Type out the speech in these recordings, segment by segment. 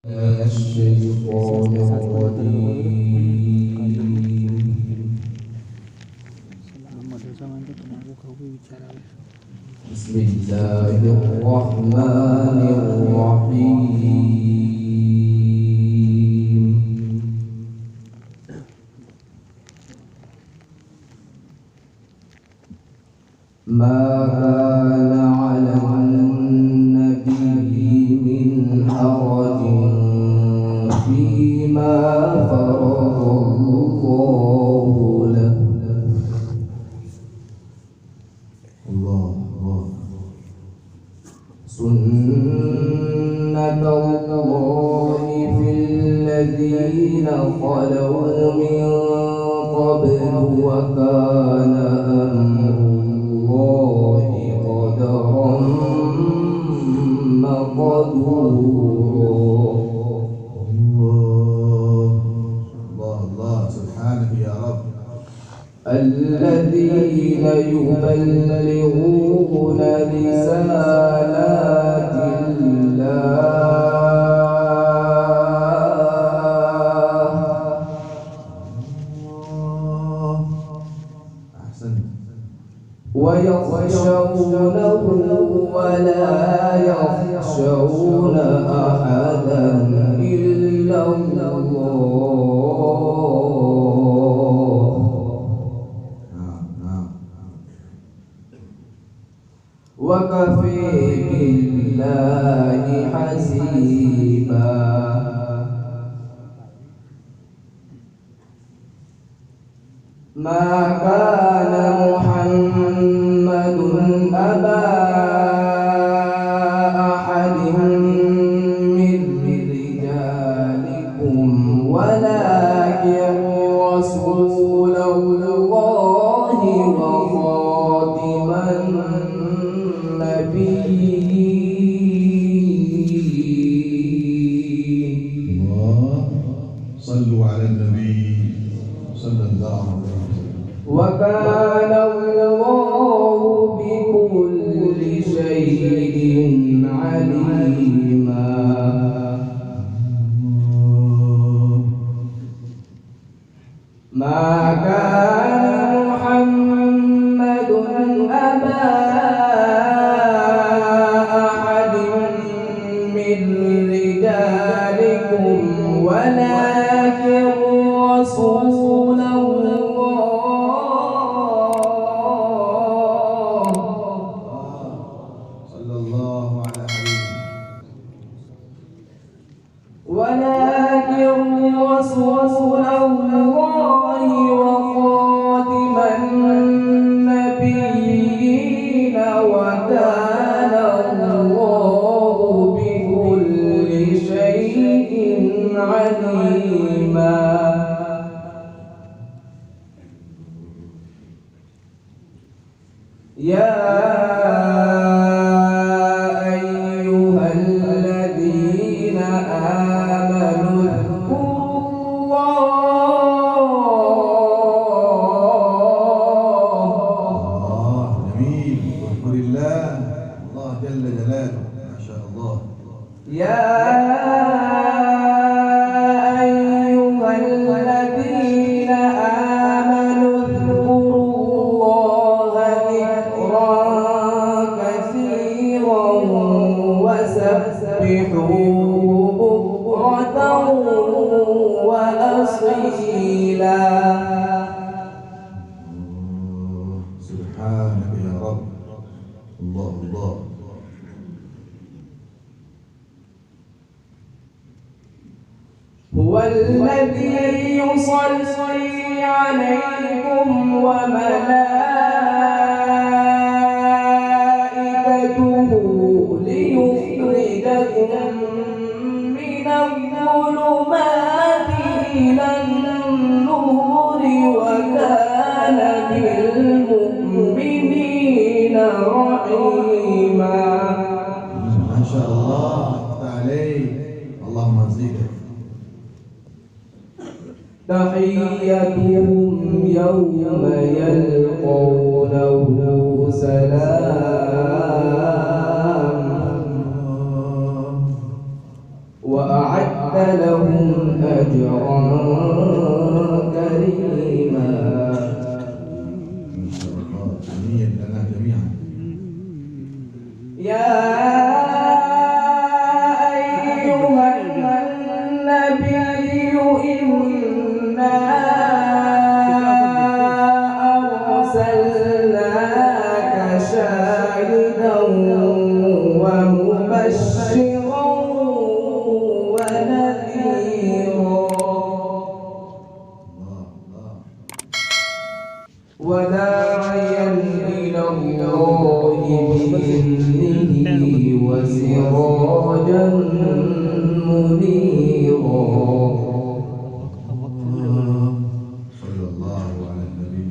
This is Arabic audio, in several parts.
الشيطان الرجيم. بسم الله الرحمن الرحيم. ما كان على النبي من حرج فيما فرض الله له. الله سنة الله في الذين خلوا من قبل وكان أمر الله قدرا مقدورا. الله سبحانه يا رب. الذين يبلغون رسالات الله ويخشونه ولا يخشون أحدا إلا الله. وكفى بالله حسيبا. ما كان محمد أبا أحد من رجالكم ولكن رسول الله وخاتم النبيين. صلوا على النبي صلى الله عليه وسلم. وكان الله بكل شيء عليما. ما كان محمد أبا أحد من رجالكم ولكن رسول رسول الله وخاتم النبيين وكان الله بكل شيء عليما. يا أيها الذين آمنوا جل جلاله ما شاء الله. يا أيها الذين آمنوا اذكروا الله ذكرا كثيرا وسبحوه بكرة وأصيلا. سبحانك يا رب. الله هو الذي يصلي عليكم وملائكته ليخرجكم من الظلمات إلى النور وكان بالمؤمنين رحيما. ما شاء الله عليك. اللهم زدك. تحيتهم يوم يلقونه سلام وأعد لهم أجرا كريما. جميل لنا جميعا. يا أيها النبي إنا أرسلناك شاهدا ومبشرا ونذيرا وداعيا إلى الله بإذنه وسراجا منيرا. صلى الله على النبي.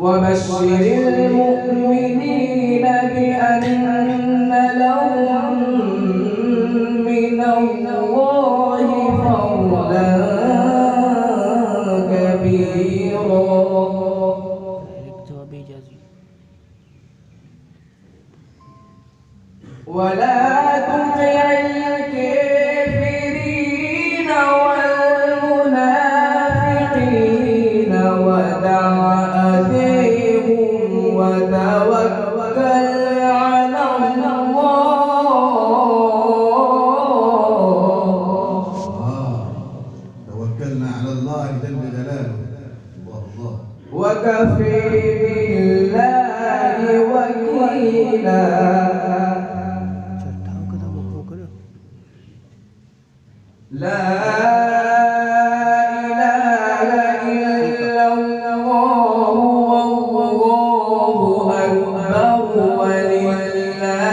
وبشر المؤمنين بأن لهم من الله فضلا كبيرا. ولا تطع الكافرين والمنافقين ودع أذيهم وتوكل على الله. توكلنا على الله جل جلاله. الله وكفى بالله وكيلا. لا إله إلا الله والله أكبر ولله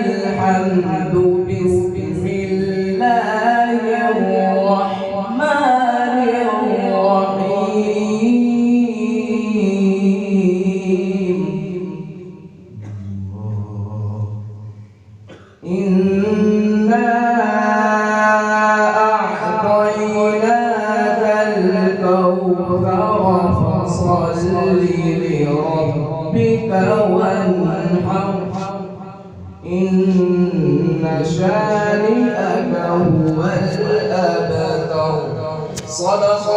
الحمد. بسم الله الرحمن الرحيم. إنا أعطيناك الكوثر فصل لربك وانحر. إن شانئك هو الأبتر. صدق